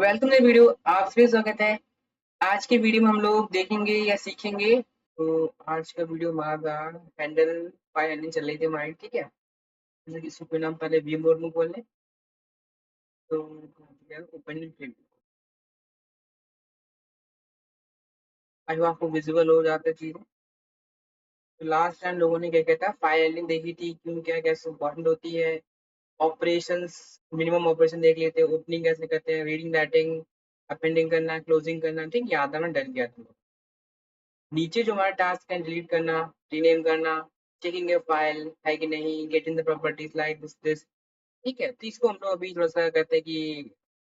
Welcome to video. आप सभी स्वागत है। आज के वीडियो में हम लोग देखेंगे या सीखेंगे। तो आज का वीडियो हमारा हैंडल फाइल हैंडलिंग चल रही थी हमारी, ठीक है। जैसे कि इसको कोई नाम पहले व्यू मोड में खोल लें। तो ओपन प्रीव्यू, आज आपको विजिबल हो जाता है चीजें। तो लास्ट टाइम लोगों ने क्या किया था, फाइल हैंडलिंग देखी थी, क्यों क्या कैसे इंपॉर्टेंट होती है। ऑपरेशंस, मिनिमम ऑपरेशन देख लेते हैं, ओपनिंग कैसे करते हैं, रीडिंग राइटिंग, अपेंडिंग करना, क्लोजिंग करना, ठीक। याद आना डर गया था। नीचे जो हमारा टास्क है, डिलीट करना, रीनेम करना, चेकिंग ए फाइल है कि नहीं, getting the properties like this, ठीक है। तो इसको हम लोग अभी थोड़ा सा कहते हैं कि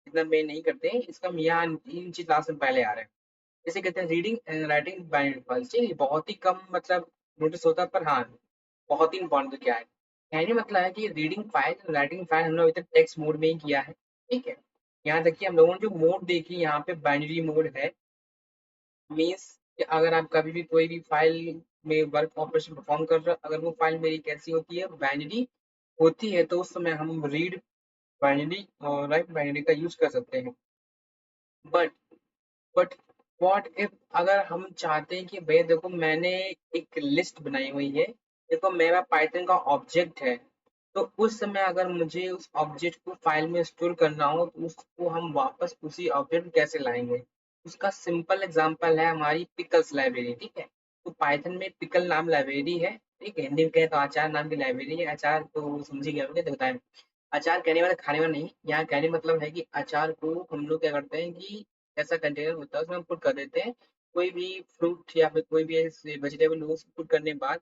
इतना मेन नहीं करते हैं, इसका हम यहाँ इन चीज क्लास में पहले आ रहे हैं। जैसे कहते हैं reading and writing binary files, ठीक है। बहुत ही कम मतलब नोटिस होता है, पर हाँ बहुत ही इंपॉर्टेंट। तो क्या है कहने मतलब है कि रीडिंग फाइल राइटिंग फाइल हम लोग अभी तक टेक्स्ट मोड में ही किया है, ठीक है। यहाँ तक कि हम लोगों ने जो मोड देखी यहाँ पे बाइनरी मोड है। मीन्स कि अगर आप कभी भी कोई भी फाइल में वर्क ऑपरेशन परफॉर्म कर रहे हो, अगर वो फाइल मेरी कैसी होती है, बाइनरी होती है, तो उस समय हम रीड बाइनरी और राइट बाइनरी का यूज कर सकते हैं। बट बट व्हाट इफ अगर हम चाहते हैं कि भाई देखो मैंने एक लिस्ट बनाई हुई है, देखो मेरा पाइथन का ऑब्जेक्ट है, तो उस समय अगर मुझे उस ऑब्जेक्ट को फाइल में स्टोर करना हो तो उसको हम वापस उसी ऑब्जेक्ट कैसे लाएंगे। उसका सिंपल एग्जांपल है हमारी पिकल्स लाइब्रेरी, ठीक है। तो पाइथन में पिकल नाम लाइब्रेरी है, ठीक है। हिंदी में कहें तो अचार नाम की लाइब्रेरी है। अचार तो समझ ही गए होंगे, तो बताएं। अचार कहने वाला खाने वाला नहीं, यहाँ कहने मतलब है कि अचार को हम लोग क्या करते हैं कि ऐसा कंटेनर होता है, उसमें हम पुट कर देते हैं कोई भी फ्रूट या फिर कोई भी वेजिटेबल, उसको पुट करने के बाद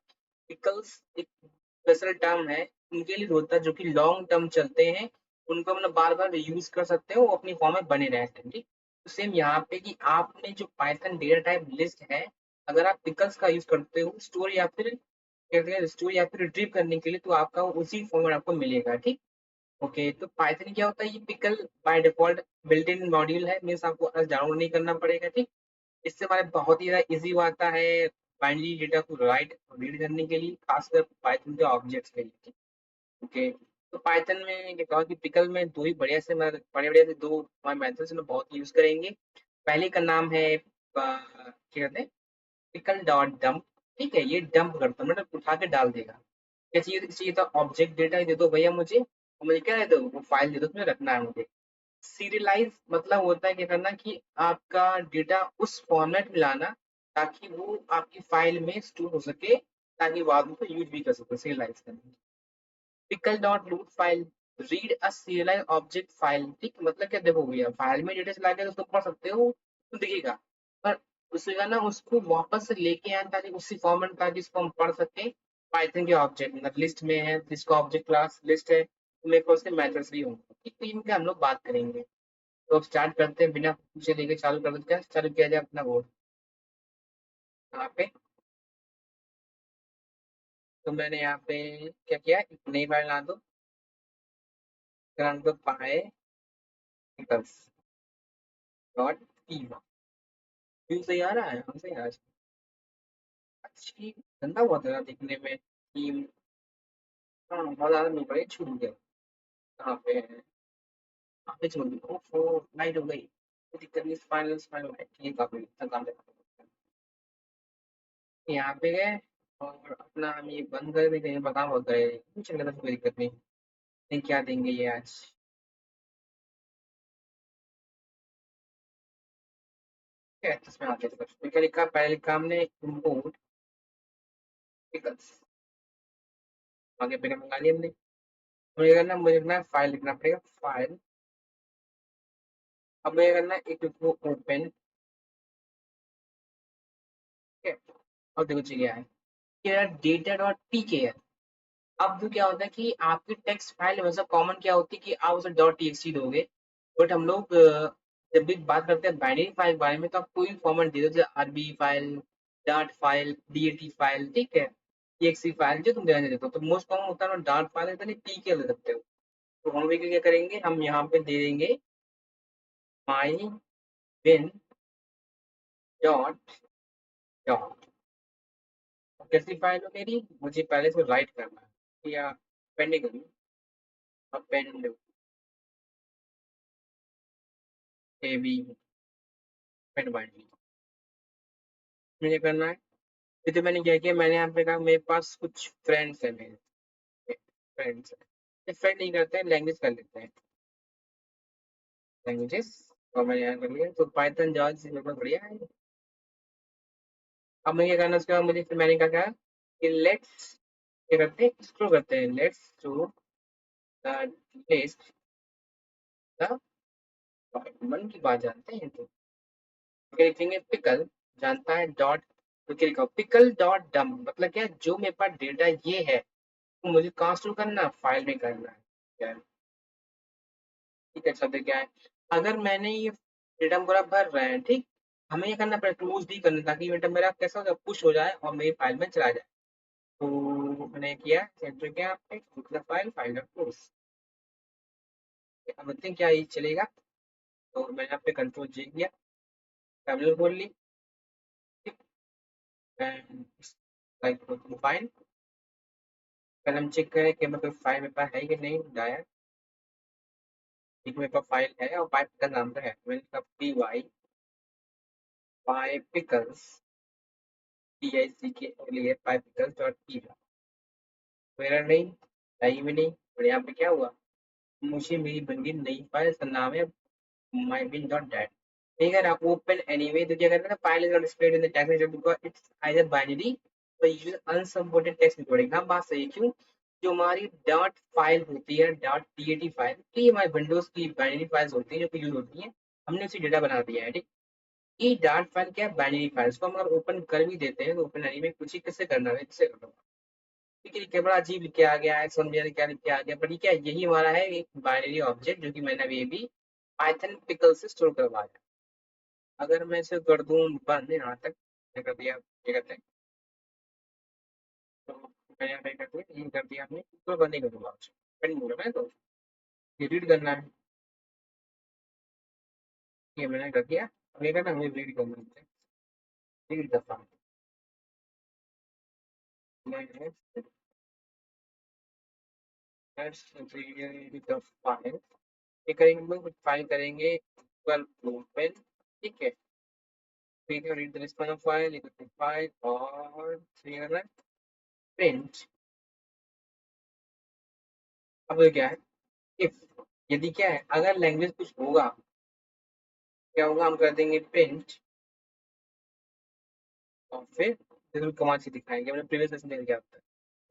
पिकल्स एक स्पेशल टर्म है उनके लिए होता है, जो कि लॉन्ग टर्म चलते हैं। उनको मतलब बार बार यूज कर सकते हो, वो अपनी फॉर्म में बने रहते हैं, ठीक। तो सेम यहाँ पे कि आपने जो पाइथन डेटा टाइप लिस्ट है, अगर आप पिकल्स का यूज करते हो स्टोर या फिर स्टोर या फिर रिट्रीव करने के लिए, तो आपका उसी फॉर्मेट आपको मिलेगा, ठीक। ओके, तो पाइथन क्या होता है, ये pickle by default built in module है, मीन्स आपको डाउनलोड नहीं करना पड़ेगा, ठीक। इससे हमारे बहुत ही ज्यादा इजी आता है बाइनरी डेटा को राइट और रीड करने के लिए, खासकर पाइथन के ऑब्जेक्ट्स के लिए, ठीक। ओके, तो पाइथन में ये कहा कि पिकल में दो ही बढ़िया से बड़े बढ़िया से दो हमारे मेथड्स में बहुत यूज करेंगे। पहले का नाम है क्या कहते हैं, पिकल डॉट डंप, ठीक है। ये डंप करता है, मतलब उठा के डाल देगा। क्या चाहिए, चाहिए था ऑब्जेक्ट डेटा दे दो भैया मुझे, और मुझे क्या दे दो, वो फाइल दे दो, उसमें रखना है मुझे। सीरियलाइज मतलब होता है क्या करना कि आपका डेटा उस फॉर्मेट में लाना ताकि वो आपकी फाइल में स्टोर हो सके, ताकि बाद में यूज भी कर सको, सीरियलाइज करना। पिकल डॉट लूट file, read a serialised object file, ठीक। मतलब क्या, देखो भैया फाइल में डेटा चला गया तो तुम पढ़ सकते हो, तो दिखेगा, पर उसका ना उसको वापस से लेके आए ताकि उसी फॉर्मेट में, ताकि इसको हम पढ़ सके पाइथन के ऑब्जेक्ट, मतलब लिस्ट में है, जिसका ऑब्जेक्ट क्लास लिस्ट है, तो मेरे को उसके मेथड्स भी होंगे, ठीक। तो इनके हम लोग बात करेंगे। तो अब स्टार्ट करते हैं, बिना पूछे लेके चालू कर देते हैं, चालू किया जाए अपना बोर्ड यहाँ पे। तो मैंने यहाँ पे क्या किया, एक नई फाइल बना दो, नाम दो डॉट पी। व्यू सही आ रहा है, हम सही आ रहा है। अच्छी गंदा हुआ था दिखने में थीम। हाँ बहुत ज्यादा नहीं पड़े, छूट गया। कहाँ पे है, कहाँ पे छोड़ दी, ओफो लाइट हो गई, कोई दिक्कत नहीं, फाइनल फाइनल है, ठीक है। काफी अच्छा काम है। यहाँ पे गए और अपना हम ये बंद कर देते हैं, बता बहुत गए कुछ लगा था, कोई दिक्कत नहीं। नहीं क्या देंगे ये आज, क्या है इसमें आते थे कुछ, क्या लिखा, पहले लिखा हमने इम्पोर्ट पिकल्स, आगे पे मंगा लिया हमने। मुझे करना, मुझे लिखना है फाइल, लिखना पड़ेगा फाइल। अब मुझे करना है एक ओपन, ठीक है। और देखो चाहिए है डेटा डॉट पी के है। अब तो क्या होता है कि आपकी टेक्स्ट फाइल वैसा कॉमन क्या होती है कि आप उसे डॉट टीएक्सटी दोगे, बट हम लोग जब भी बात करते हैं बाइनरी फाइल के बारे में, तो आप कोई भी फॉर्मेट दे दो, जैसे RB file, dat file, DAT file, ठीक है, टीएक्सटी फाइल, जो तुम देना देते हो। तो मोस्ट कॉमन होता है ना डाट फाइल, है नहीं पीके दे सकते हो। तो हम भी क्या करेंगे, हम यहाँ पे दे देंगे माई बिन डॉट डॉट। कैसी फाइल हो मेरी, मुझे पहले से राइट करना है या पेंडिंग करूँ, अब पेंड ए बी पेट बाइंडिंग मुझे करना है। ये तो मैंने क्या किया, मैंने यहाँ पे कहा मेरे पास कुछ फ्रेंड्स है, मेरे फ्रेंड्स है, फ्रेंड नहीं करते हैं, लैंग्वेज कर लेते हैं, लैंग्वेजेस। और मैंने यहाँ कर लिया, तो पाइथन जावा से मेरे पास बढ़िया है। अब मैं क्या करना, उसके बाद मुझे फिर मैंने कहा क्या कि लेट्स क्या करते हैं, एक्सप्लोर करते हैं, let's to the list the मन की बात जानते हैं तो क्या लिखेंगे, पिकल जानता है डॉट, तो क्या लिखा पिकल डॉट डम, मतलब क्या जो मेरे पास डेटा ये है तो मुझे कहाँ स्टोर करना, फाइल में करना है, क्या है? ठीक है, शब्द क्या है, अगर मैंने ये डेटा पूरा भर रहे हैं, ठीक, हमें ये करना पड़ेगा क्लोज भी करना, ताकि डेटा मेरा कैसा हो जाए, पुश हो जाए और मेरी फाइल में चला जाए। तो मैंने किया सेंटर क्या आपने मतलब फाइल फाइल क्लोज, अब देखते हैं क्या ये चलेगा। तो मैंने यहाँ पे कंट्रोल जी किया, टर्मिनल खोल ली, ठीक, एंड लाइक फाइल, पहले हम चेक करें कि मतलब फाइल मेरे पास है कि नहीं, डायर एक मेरे पास फाइल है और पाइप का नाम है, मैंने कहा P Y pipe pickles, P I C के लिए पाइप पिकल्स डॉट पी, मेरा नहीं, सही में नहीं, और यहाँ पे क्या हुआ, मुझे मेरी बन गई नई फाइल, इसका नाम है माई बिन डॉट डैट। ठीक है ना, ओपन एनीवे, तो क्या करना है, file is not displayed in the text editor because it's either binary तो यूज अनसपोर्टेड टेक्स्ट रिकॉर्डिंग। हाँ बात सही है, क्यों, जो हमारी डॉट फाइल होती है डॉट टीएटी फाइल, तो ये हमारी विंडोज की बाइनरी फाइल्स होती है जो कि यूज होती है, हमने उसी डेटा बना दिया है, ठीक। ये डॉट फाइल क्या है, बाइनरी फाइल, इसको हम अगर ओपन कर भी देते हैं तो ओपन एनीवे कुछ ही कैसे करना है, कैसे करना है, ठीक है, कैमरा अजीब लिख के आ गया है, समझ में क्या लिख के आ गया, पर ये क्या है, यही हमारा है एक बाइनरी ऑब्जेक्ट जो कि मैंने अभी पाइथन पिकल से स्टोर करवाया। अगर मैं इसे कर दूं बंद यहाँ तक, क्या कर दिया, क्या कहते हैं, तो मैंने यहाँ पे कर दिया, ये कर दिया हमने, तो बंद नहीं करूँगा आज, पेंडिंग हो रहा है तो रीड करना है, ये मैंने कर दिया, अब ये करना है, मुझे रीड करना है, रीड करता हूँ मैं, रीड द फाइल, ये करेंगे हम लोग, फाइल करेंगे इक्वल ओपन, ठीक है, ठीक है, read the response file, equal file, और फिर करना है प्रिंट। अब ये क्या है, इफ, यदि क्या है, अगर लैंग्वेज कुछ होगा, क्या होगा, हम कर देंगे प्रिंट, और फिर जरूर कमांड से दिखाएंगे, हमने प्रीवियस लेसन में क्या होता है,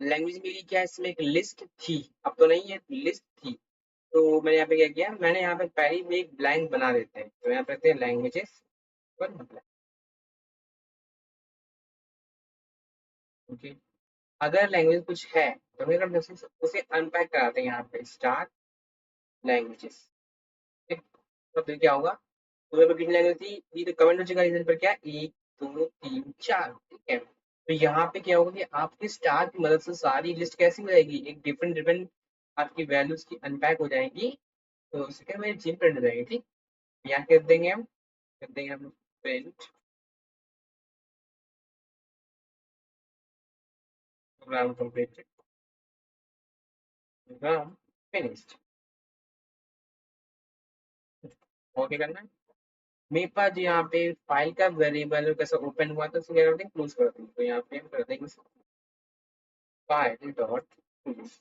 लैंग्वेज मेरी क्या है, इसमें एक लिस्ट थी, अब तो नहीं है, लिस्ट थी, तो मैंने यहाँ पे क्या किया, मैंने यहाँ पे पहले में एक ब्लैंक बना देते हैं, तो यहाँ पे कहते हैं लैंग्वेजेस पर मतलब, ओके, अगर लैंग्वेज कुछ है तो हम क्या करते हैं, उसे अनपैक कराते हैं यहाँ पे स्टार लैंग्वेजेस, ठीक, तो फिर क्या होगा, तो मेरे पास कितनी लैंग्वेज थी, ये तो कमेंट हो चुका है, इधर पर क्या है, 1 2 3 4, ठीक है, तो यहाँ पे क्या होगा कि आपकी स्टार की मदद से सारी लिस्ट कैसी हो जाएगी, एक डिफरेंट डिफरेंट आपकी वैल्यूज की अनपैक हो जाएगी, तो उससे क्या मेरी चीज प्रिंट हो जाएगी, ठीक, यहाँ कर देंगे हम print program completed, program finished, और क्या करना है, मेरे पास यहाँ पे फाइल का वेरिएबल कैसा ओपन हुआ था, उसको क्या करते हैं, क्लोज कर देंगे, तो यहाँ पे हम कर देंगे फाइल डॉट क्लोज,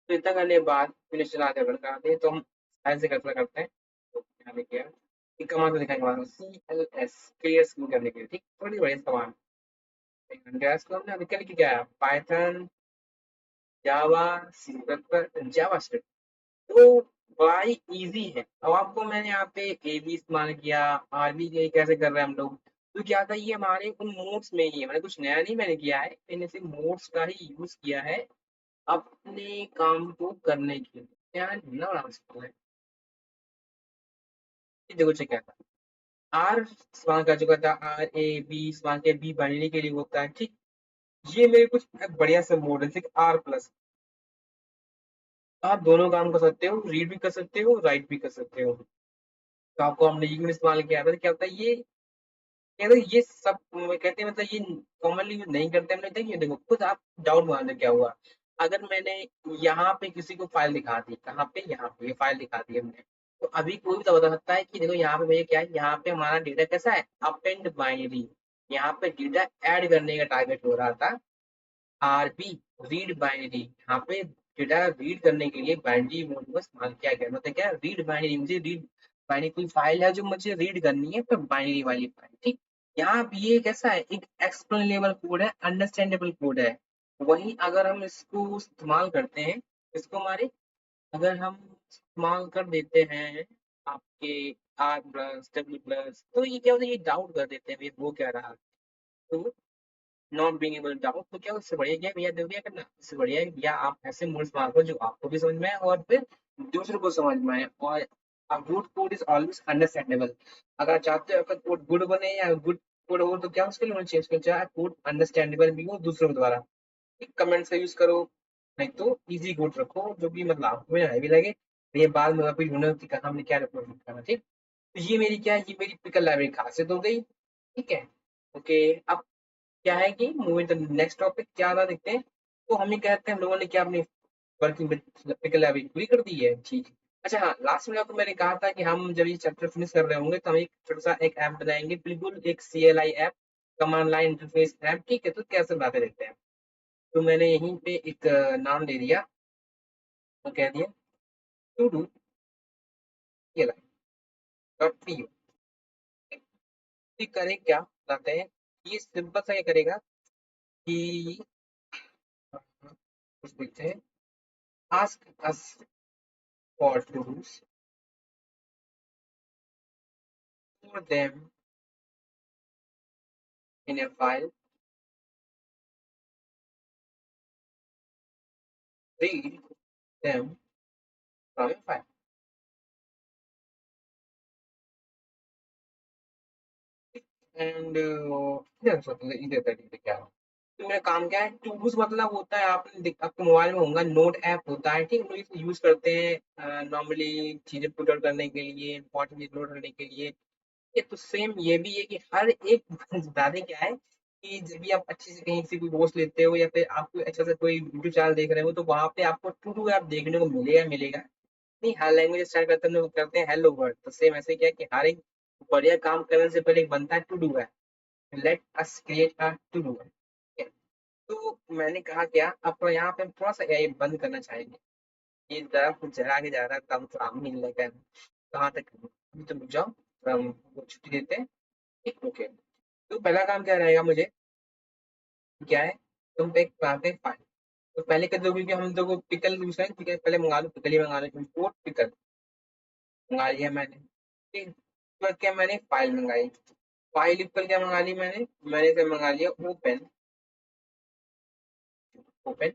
तो इतना करने के बाद फिनिश चलाते हैं, करते हैं, तो हम ऐसे करते हैं, तो यहाँ पे क्या है, एक कमांड को दिखाएंगे बाद में, CLS क्लियर स्क्रीन करने के लिए, ठीक, थोड़ी बड़ी कमांड, गैस को हमने अभी कल की क्या है, पाइथन जावा सी जावास्क्रिप्ट, तो बड़ा ही इजी है। अब आपको मैंने यहाँ पे ए बी इस्तेमाल किया, आर बी कैसे कर रहे हैं हम लोग, तो क्या था, ये हमारे उन मोड्स में ही है, मैंने कुछ नया नहीं मैंने किया है, मैंने सिर्फ मोड्स का ही यूज किया है अपने काम को करने के लिए, क्या है ना बना सकता है, ये देखो चेक क्या था, आर इस्तेमाल कर चुका था, आर ए बी इस्तेमाल किया, बी बाइनरी के लिए होता है, ठीक, ये मेरे कुछ बढ़िया से मोड है, सिर्फ आर प्लस, आप दोनों काम कर सकते हो, रीड भी कर सकते हो, राइट भी कर सकते हो, तो आपको हमने ये क्यों इस्तेमाल किया था, क्या होता है ये, कहते हैं ये सब कहते हैं, मतलब ये कॉमनली यूज नहीं करते, हमने देखिए देखो खुद आप डाउट मान लो क्या हुआ, अगर मैंने यहाँ पे किसी को फाइल दिखा दी, कहाँ पे, यहाँ पे ये फाइल दिखा दी हमने, तो अभी कोई भी तो बता सकता है कि देखो यहाँ पे भैया क्या है, यहाँ पे हमारा डेटा कैसा है, अप एंड बाइनरी। यहाँ पे डेटा ऐड करने का टारगेट हो रहा था, आरबी रीड बाइनरी। यहाँ पे डेटा रीड करने के लिए बाइनरी मोड को इस्तेमाल किया गया। मतलब क्या, रीड बाइनरी, मुझे रीड बाइनरी कोई फाइल है जो मुझे रीड करनी है, तो बाइनरी वाली फाइल, ठीक। यहाँ पे ये कैसा है, एक एक्सप्लेनेबल कोड है, अंडरस्टैंडेबल कोड है। वहीं अगर हम इसको इस्तेमाल करते हैं, इसको हमारे, अगर हम इस्तेमाल कर देते हैं आपके आर प्लस डब्ल्यू प्लस, तो ये क्या होता है, ये डाउट कर देते हैं भैया वो क्या रहा। तो नॉट बीइंग एबल डाउट, तो क्या उससे बढ़िया क्या है भैया, देखो क्या करना, इससे बढ़िया है भैया आप ऐसे मोड्स मार्को जो आपको भी समझ में आए और फिर दूसरों को समझ में आए। और a good code is always understandable. अगर चाहते हो आपका कोड गुड बने या गुड कोड हो, तो क्या उसके लिए होना चाहिए, उसके चाहे कोड अंडरस्टैंडेबल भी हो दूसरों के द्वारा। कमेंट्स का यूज करो, नहीं तो इजी कोड रखो जो भी मतलब आपको में भी लगे, तो ये बाद में कोई ढूंढो कि हमने क्या रिपोर्ट करना, ठीक। तो ये मेरी क्या है, ये मेरी पिकल लाइब्रेरी खासियत हो गई, ठीक है। ओके, अब क्या है कि मूविंग टू नेक्स्ट टॉपिक, क्या था देखते हैं। तो हम ये कहते हैं हम लोगों ने क्या अपनी वर्किंग पिकल लाइब्रेरी पूरी कर दी है, ठीक। अच्छा हाँ, लास्ट में आपको मैंने कहा था कि हम जब ये चैप्टर फिनिश कर रहे होंगे तो हम एक छोटा सा एक ऐप बनाएंगे, बिल्कुल एक CLI app, command line interface app, ठीक है। तो कैसे बनाते देखते हैं। तो मैंने यहीं पे एक नाम दे दिया, तो कह दिया to do CLI dot P. करे क्या बताते हैं, ये सिंपल सा क्या करेगा कि कुछ देखते हैं, ask us for tools for them in a file, read them from a file, and इधर तरीके क्या हो। तो मेरा काम क्या है, टूल्स मतलब होता है, आपने आपके मोबाइल में होगा, नोट ऐप होता है, ठीक। हम लोग यूज करते हैं नॉर्मली चीजें पुट आउट करने के लिए, इंपॉर्टेंट चीज नोट करने के लिए। ये तो सेम ये भी है कि हर एक दादे क्या है कि जब भी आप अच्छे से कहीं से कोई पोस्ट लेते हो या फिर आप कोई अच्छा सा कोई यूट्यूब चैनल देख रहे हो, तो वहां पे आपको टू डू ऐप देखने को मिलेगा मिलेगा। नहीं, हर लैंग्वेज स्टार्ट करते हैं हम लोग करते हैं हेलो वर्ल्ड, तो सेम ऐसे क्या है कि हर एक बढ़िया काम करने से पहले एक बनता है टू डू है, let us create a to do है। तो मैंने कहा क्या, अब यहाँ पे हम थोड़ा सा एआई बंद करना चाहेंगे। ये जरा कुछ जरा के जा रहा है, कम काम मिल रहा है, कहाँ तक अभी तो रुक जाओ, हम वो छुट्टी देते हैं, ठीक। ओके, तो पहला काम क्या रहेगा मुझे, क्या है, तुम पे एक वहाँ पे फाइल। तो पहले कर दोगे कि हम लोग पिकल यूज करें, ठीक है, पहले मंगा लो पिकल ही मंगा लो, इम्पोर्ट पिकल मंगा लिया मैंने, ठीक। उसके बाद क्या, मैंने फाइल मंगाई, फाइल ऊपर क्या मंगा ली मैंने क्या मंगा लिया, ओपन। ओपन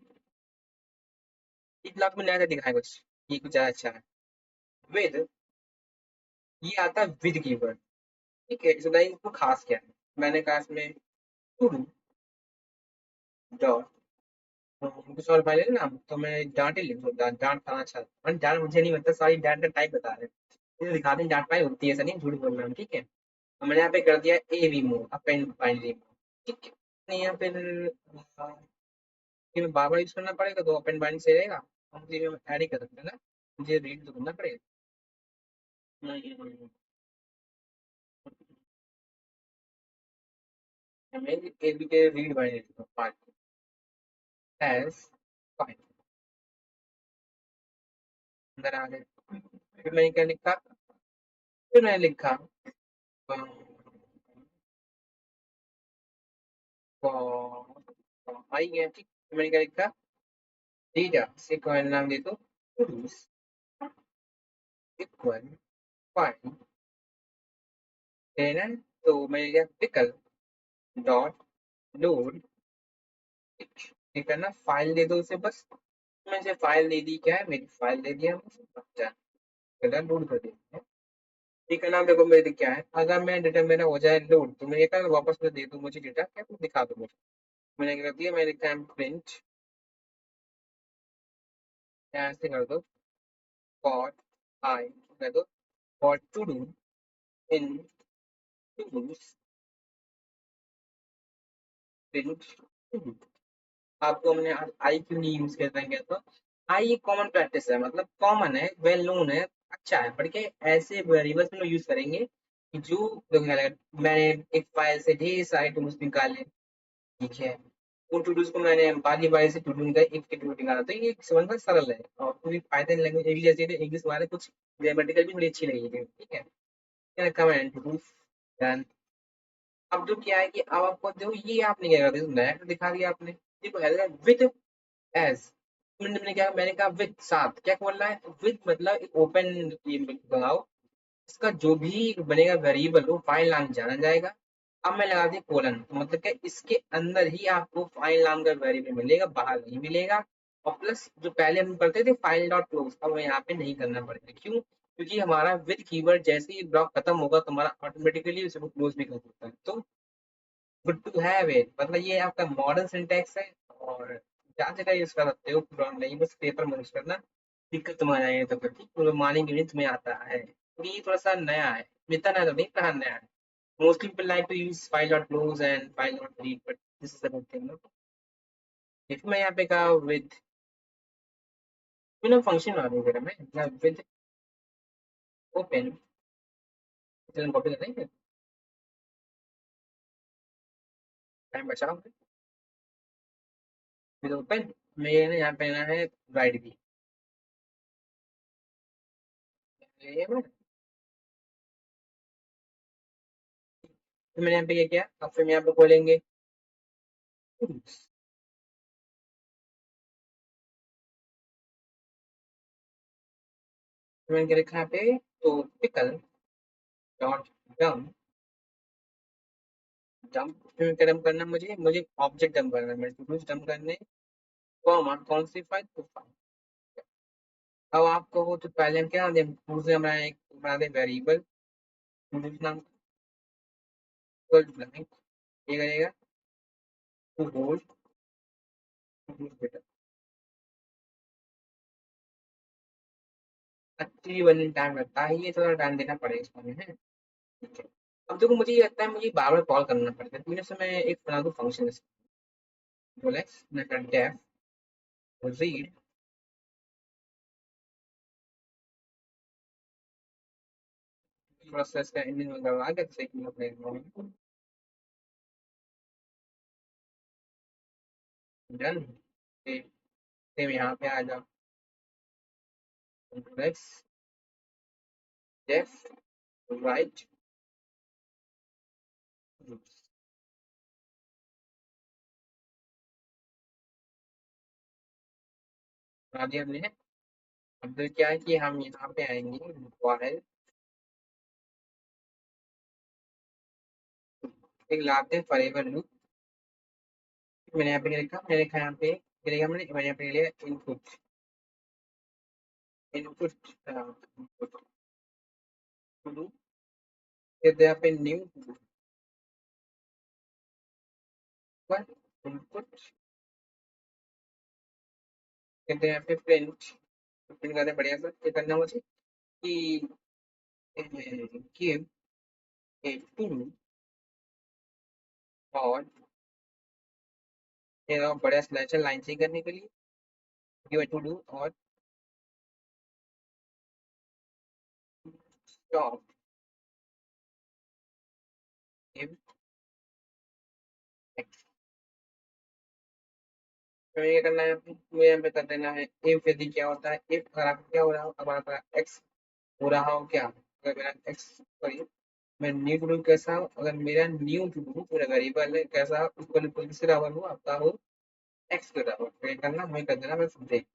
एक लाख में नया दिखाए कुछ, ये कुछ ज्यादा अच्छा है, विद, ये आता है विद कीवर्ड, ठीक है। इसमें इसको खास क्या है, मैंने कहा इसमें टू डू डॉट, कुछ और फाइल है ना, तो मैं डांट ही लिख दूँ, डांट कहाँ, अच्छा डांट मुझे नहीं मतलब, सारी डांट का टाइप बता रहे हैं, ये दिखा दें डांट पाई होती है, ऐसा नहीं, झूठ बोल रहा हूँ, ठीक है। तो मैंने यहाँ पे कर दिया ए वी मो अपेंड बाइनरी, ठीक है। नहीं यहाँ फिर मैं बार बार यूज करना पड़ेगा, तो अपेंड बाइनरी से रहेगा, हम तो ऐड ही कर सकते हैं ना, मुझे रीड तो करना पड़ेगा। मैं ए बी के read binary part as file, अंदर आ गए। फिर मैंने क्या लिखा, फिर मैंने लिखा आई गया, ठीक। फिर मैंने क्या लिखा, डेटा से कॉइन नाम दे दो, टूल्स इक्वल फाइल देना है। तो मैंने क्या, पिकल डॉट लोड, ठीक है ना, फाइल दे दो उसे बस। मैंने फाइल दे दी, क्या है मेरी फाइल दे दिया मुझे, लोड कर दिया, ठीक है ना। देखो मेरे क्या है, अगर मैं डेटा मेरा हो जाए लोड, तो मैं ये क्या वापस में दे दूँ, मुझे डेटा क्या तुम दिखा दो मुझे। मैंने क्या कर दिया, मैंने लिखा प्रिंट, ऐसे कर दो, फॉर आई कर दो, for to do in to dos print to do. आपको हमने आई क्यों नहीं यूज करते हैं, तो आई एक कॉमन प्रैक्टिस है, मतलब कॉमन है, वेल नोन है, अच्छा है, बट क्या ऐसे वेरिएबल्स में यूज करेंगे कि जो देखो क्या लगेगा, मैंने एक फाइल से ढेर सारे टूल्स निकाले, ठीक है, उन टूल्स को मैंने बारी बारी से टूल का एक एक टूल निकाला, तो ये समझना सरल है और पूरी पाइथन लैंग्वेज एक जैसी है, इंग्लिश वाले कुछ ग्रामेटिकल भी बड़ी अच्छी लगी थी, ठीक है। क्या रखा मैंने टूल्स डन। अब जो क्या है कि अब आपको देखो ये आपने क्या कर दिया, नया तो दिखा दिया आपने, देखो विद एज, मैंने क्या, मैंने कहा विद साथ, क्या बोल रहा है, विद मतलब एक ओपन बनाओ, इसका जो भी बनेगा वेरिएबल वो फाइल नाम जाना जाएगा। अब मैं लगा दी कोलन, तो मतलब क्या इसके अंदर ही आपको फाइल नाम का वेरिएबल मिलेगा, बाहर नहीं मिलेगा। और प्लस जो पहले हम करते थे फाइल डॉट क्लोज, अब यहाँ पे नहीं करना पड़ेगा, क्यों, क्योंकि हमारा विद कीवर्ड जैसे ही ब्लॉक खत्म होगा तो हमारा ऑटोमेटिकली उसे क्लोज भी कर देता है। तो गुड टू हैव इट, मतलब ये आपका मॉडर्न सिंटैक्स है और जहाँ जगह यूज कर सकते हो, पुराना नहीं, बस पेपर में यूज करना, दिक्कत तुम्हारे आएगी तो फिर ठीक, तो मानेंगे नहीं तुम्हें आता है, क्योंकि ये थोड़ा सा नया है, इतना नया तो नहीं, कहाँ नया है। Mostly people like to use file.close and file.read, but this is the good thing, no? If मैं यहाँ पे कहा with फंक्शन आ रही है, मैं with open, चलो कॉपी करना है, टाइम बचाओ, with open मैंने यहाँ पे ना है राइट दी, ये तो मैंने यहाँ पे क्या किया, अब फिर यहाँ पे खोलेंगे tools, तो मैंने क्या लिखा यहाँ पे, तो pickle डॉट डम, डंप फिर क्या डंप करना, मुझे मुझे ऑब्जेक्ट डंप करना है, मेरे टूल्स डंप करने, कॉमा कौन सी फाइल, तो फाइल। अब आपको हो तो पहले हम क्या नाम दें, टूल्स में हमारा एक बना दें वेरिएबल, टूल्स नाम ब्लैंक, ये करेगा टू होल्ड बेटा, एक्चुअली वन टाइम लगता है, ये थोड़ा टाइम देना पड़ेगा इसको हमें, है ठीक है। अब देखो मुझे ये लगता है मुझे बार बार कॉल करना पड़ता है, तो मैं एक बना दूँ फंक्शन, बोलेक्स मैं कर डेफ रीड, थोड़ा सा इसका इंजन वगैरह आ गया तो सही अपने डन, सेम यहाँ पे आ जाओ, बोलेक्स डेफ राइट बना दिया हमने। अब तो क्या है कि हम यहाँ पे आएंगे वाइल, एक लाते हैं फॉरएवर लूप, मैंने यहाँ पे क्या लिखा, मैंने लिखा यहाँ पे क्या लिखा, मैंने यहाँ पे लिया input, input input to do, कहते हैं यहाँ पे न्यू इनपुट, कहते हैं यहाँ पे प्रिंट, प्रिंट करते हैं बढ़िया सा, क्या करना मुझे कि गिव ए टू डू और ये रहा बढ़िया सिलेक्शन लाइन से करने के लिए, गिव ए टू डू और स्टॉप गिव एक्स, तो ये करना है, मुझे यहाँ पे कर देना है इफ, यदि क्या होता है इफ, अगर आपको क्या हो रहा हो, अब आपका एक्स हो रहा हो क्या, अगर मेरा एक्स सॉरी, मैं न्यू टू डू कैसा हो, अगर मेरा न्यू टू डू पूरा वेरिएबल है कैसा इक्वल इक्वल किस बराबर हो, आपका हो एक्स के बराबर, तो ये करना हमें कर देना बस ब्रेक,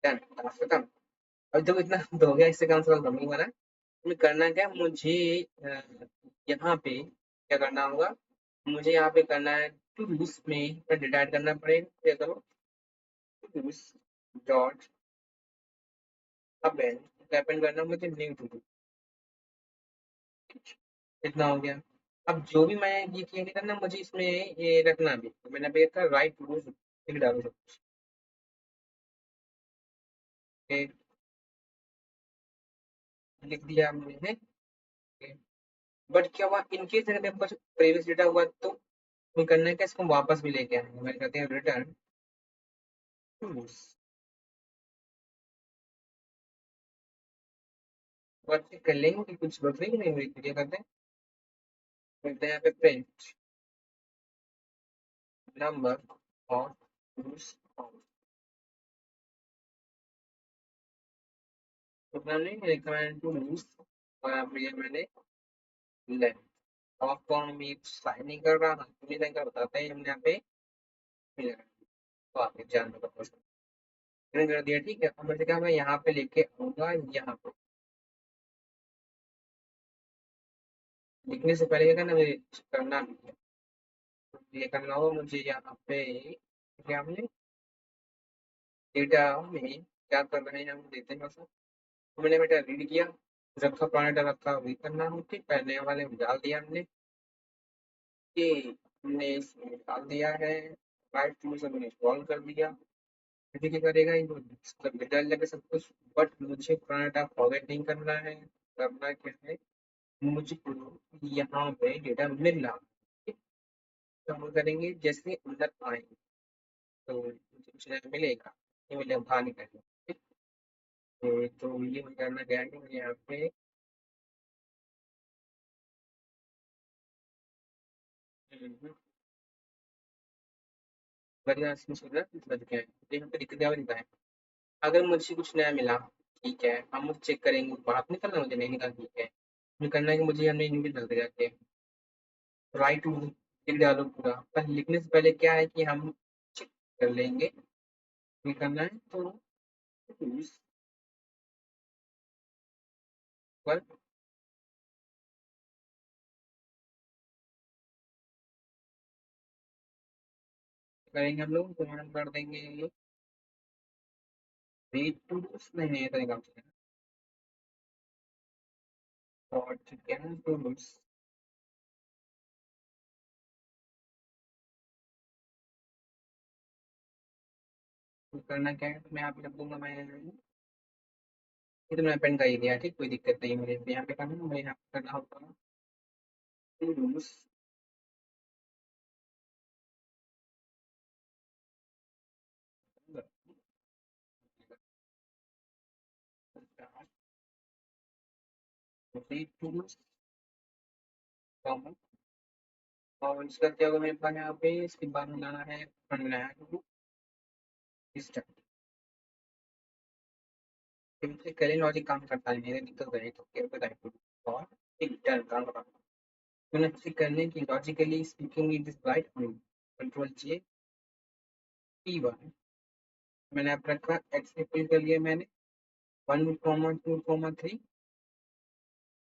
डन, टास्क खत्म। अब जब इतना हो गया, इससे काम सवाल नहीं बना, हमें करना क्या, मुझे यहाँ पे क्या करना होगा, मुझे यहाँ पे करना है टू डूज में डेटा ऐड करना पड़ेगा, क्या करो to dos dot append, append करना मुझे न्यू टू डू, इतना हो गया। अब जो भी मैं ये किया करना मुझे इसमें ये रखना भी, तो मैंने अभी था राइट टू डू लिख डालो सब कुछ, okay, लिख दिया हमने, बट क्या हुआ इनकेस अगर मेरे पास प्रीवियस डेटा हुआ तो हमें करना है क्या, इसको वापस भी लेके आएंगे, मैं कहते हैं रिटर्न टू, और चेक कर लेंगे कि कुछ बफरिंग नहीं हुई तो क्या करते हैं, करते हैं यहाँ पे प्रिंट नंबर ऑफ टूल्स। तो मैंने रिकमेंड टूल्स और यहाँ पे ये मैंने लेफ्ट ऑफ को हम साइन नहीं कर रहा, हम नहीं देंगे, बताते हैं हमने यहाँ पे मिल रहा है। तो आप जान दो कर दिया, ठीक है। अब मुझे क्या, मैं यहाँ पे लेके आऊंगा, यहाँ पे लिखने से पहले क्या करना, मुझे करना नहीं है। तो ये करना होगा मुझे यहाँ पे, क्या हमने डेटा में क्या कर रहे हैं हम देते हैं बस। तो मैंने बेटा रीड किया, रखा पुराना डेटा रखा, वही करना हम, ठीक पहले वाले में डाल दिया हमने, कि हमने इसमें डाल दिया है, राइट टूल से हमने इंस्टॉल कर दिया। फिर क्या करेगा ये, सब डाल लगे सब कुछ, बट मुझे पुराना डेटा फॉरवर्ड नहीं करना है। करना क्या है, मुझको यहाँ पे डेटा मिल रहा है, ठीक? तो हम करेंगे जैसे अंदर आएंगे तो मुझे कुछ नया मिलेगा, ये मिलेगा बाहर निकलेगा, ठीक? तो ये मैं करना क्या है कि मुझे यहाँ पे बढ़िया से सुधर बच गया है, तो यहाँ पे दिक्कत क्या होता है, अगर मुझे कुछ नया मिला, ठीक है, हम मुझे चेक करेंगे, बाहर निकलना मुझे नहीं निकला, ठीक है, मुझे करना है कि मुझे हमने इनके डालते जाके राइट लिख डालो पूरा, पर लिखने से पहले क्या है कि हम चेक कर लेंगे, ये करना है तो tools पर करेंगे हम लोग, तो हम कर देंगे रीड टूल्स, नहीं नहीं ये तरीका से और ठीक है टूल्स, तो करना क्या है, तो मैं यहाँ पे लिख दूंगा, मैं ये तो मैंने पेन का ही दिया, ठीक, कोई दिक्कत नहीं, मुझे यहाँ पे करना, मुझे यहाँ पे करना होगा टूल्स रीड टूल्स कॉमन, और इसका क्या होगा मेरे पास यहाँ पे, इसके बाद में लाना है नया टूल स्टार्ट, क्योंकि करें लॉजिक काम करता है, मेरे दिक्कत है तो क्या बताए टूल और एक डन काम करता है, मैंने चेक करने की logically speaking it is right, control J P1, मैंने आप रखा एक्स फिल कर लिया मैंने, 1,2,3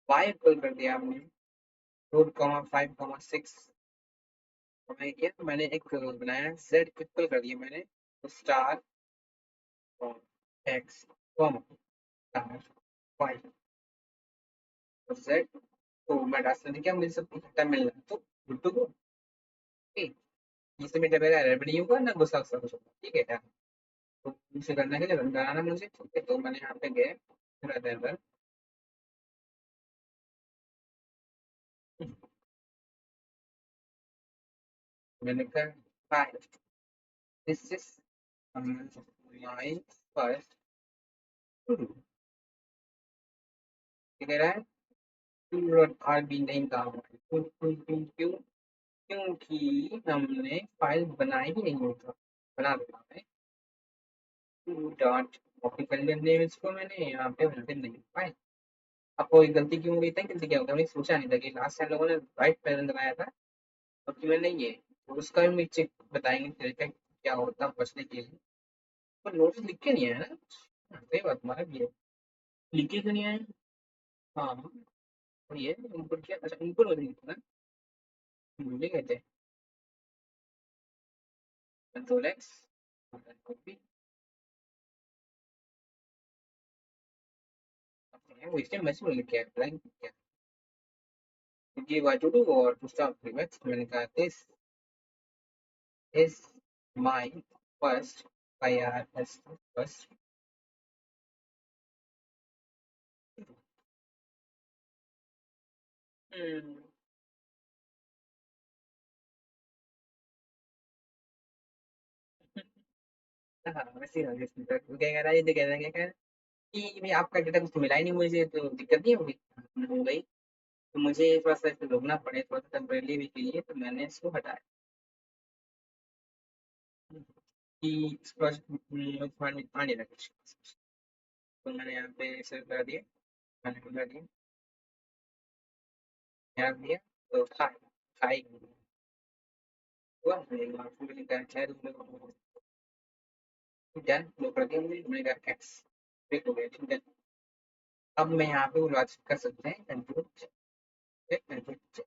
वाई फिल कर दिया हमने, 4,5,6 मैं किया, मैंने एक बनाया जेड फिल कर दिया मैंने, तो स्टार एक्स स्टार वाई और जेड, तो मैं डाल क्या मुझे सब इकट्ठा मिल रहा है, तो गुड टू गो, ठीक, इससे मेरा मेरा एरर भी नहीं होगा ना गुस्सा गुस्सा कुछ होगा, ठीक है यार। तो इसे करने के लिए रन कराना मुझे, ठीक है, तो मैंने यहाँ पे गए मेरा एरर, मैंने कहा hi this is my first to do, कह रहा है टू आर बी नहीं कहा हुआ है, क्यों, क्योंकि हमने फाइल बनाई ही नहीं होता, बना देता है टू डॉट कॉपी कर लिया इसको मैंने यहाँ पे बना नहीं फाइल। अब कोई गलती क्यों हुई थी, गलती क्या होता है, मैंने सोचा नहीं था कि लास्ट टाइम लोगों ने राइट पैरेंट बनाया था, और कि मैंने ये, तो उसका भी मुझे चेक बताएंगे तरीका क्या होता बचने के लिए, पर नोटिस लिख के नहीं आया ना, हाँ, सही बात तुम्हारा भी है, लिख के क्यों नहीं आया, हाँ तो ये इनपुट किया, अच्छा इनपुट में लिखना भूल गए थे, कंट्रोल एक्स कॉपी, वो इसने मैसेज में लिख के ब्लैंक किया, क्योंकि वाई टू डू और टू स्टॉप रिमेक्स, मैंने कहा this is my first I R S first, हाँ वैसे ही, वो क्या कह रहा है, ये तो कह रहा है क्या, कि भाई आपका डेटा कुछ मिला ही नहीं मुझे, तो दिक्कत नहीं होगी? हो गई। तो मुझे थोड़ा-सा इसमें रोकना पड़े, थोड़ा-सा टेम्परेरी वे के लिए, तो मैंने इसको हटाया। कि इस प्रोजेक्ट में पानी लगा कुछ। तो मैंने यहाँ पे सेव कर दिया, मैंने बता दिया, ध्यान दिया, तो खाई हुआ, मैंने वहाँ पे मैंने कहा शायद उसमें डन वो कर दिया मैंने कहा एक्स, ठीक हो गया, ठीक है। अब मैं यहाँ पे वो लॉजिक कर सकते हैं, कंट्रोल चेक, कंट्रोल चेक।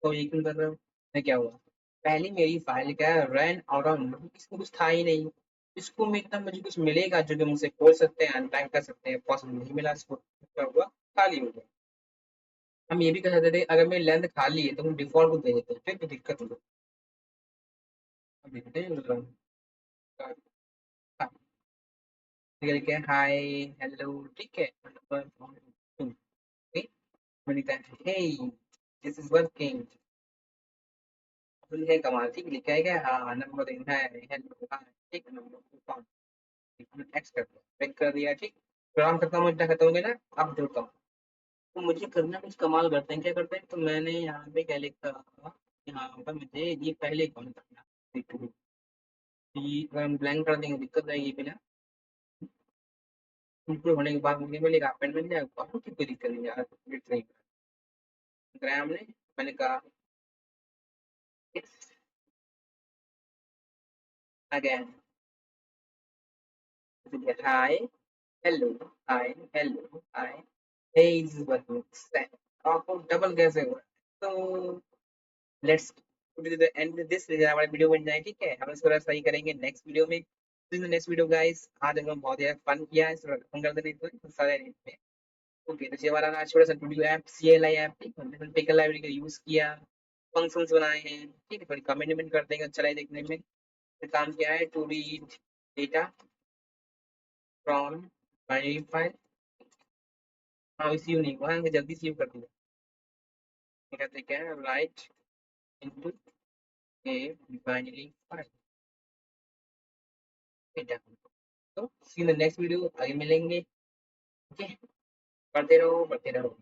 तो यकीन कर रहे हो मैं क्या हुआ? पहली मेरी फाइल क्या है, रन आउट ऑफ मेमोरी, इसमें कुछ था ही नहीं। इसको मैं एकदम मुझे कुछ मिलेगा जो कि मुझसे खोल सकते हैं, अनपैक कर सकते हैं, पॉसिबल नहीं मिला इसको, क्या हुआ? खाली हो गया। हम ये भी कर सकते थे, अगर मेरी लेंथ खाली है तो हम डिफॉल्ट को दे देते हैं, फिर कोई दिक्कत नहीं। अब देखते हैं क्या हाय हेलो, ठीक है। ठीक, मैंने कहा हे दिस इज वर्किंग, है कमाल, ठीक लिखा है क्या? हाँ नंबर इन है, हेलो हाँ, ठीक नंबर एक्स कर दिया, ब्रेक कर दिया, ठीक। काम खत्म हो, इतना खत्म हो गया ना, अब जोड़ता हूँ। तो मुझे करना कुछ कमाल करते हैं, क्या करते हैं, तो मैंने यहाँ पे क्या लिखा, यहाँ पर मुझे ये पहले कौन करना, अगर हम ब्लैंक कर देंगे दिक्कत आएगी बिना इंप्रूव होने के बाद मुझे मिलेगा पेन मिल जाएगा, बहुत कोई दिक्कत नहीं यार, लिट नहीं कराया हमने। मैंने कहा it's again, hi hello, hi hello hi, hey is working, आपको डबल कैसे हुआ? तो लेट्स एंड दिस, हमारी वीडियो बन जाए, ठीक है। हम इसको सही करेंगे नेक्स्ट वीडियो में। नेक्स्ट वीडियो गाइस, आज हम बहुत ही फन किया है, फन कर देने को सारे में। ओके, तो ये हमारा आज छोटा सा वीडियो ऐप CLI ऐप, ठीक है, हमने पिकल लाइब्रेरी का यूज किया, फंक्शंस बनाए हैं, ठीक है, थोड़ी कमेंट कर देंगे, अच्छा लगे देखने में। फिर काम किया है to read data from binary file, हाँ सीव नहीं हुआ है, जल्दी सीव कर दिया। कहते हैं क्या है, right into a binary file data. तो सी इन द नेक्स्ट वीडियो, आगे मिलेंगे, ओके। पढ़ते रहो, पढ़ते रहो।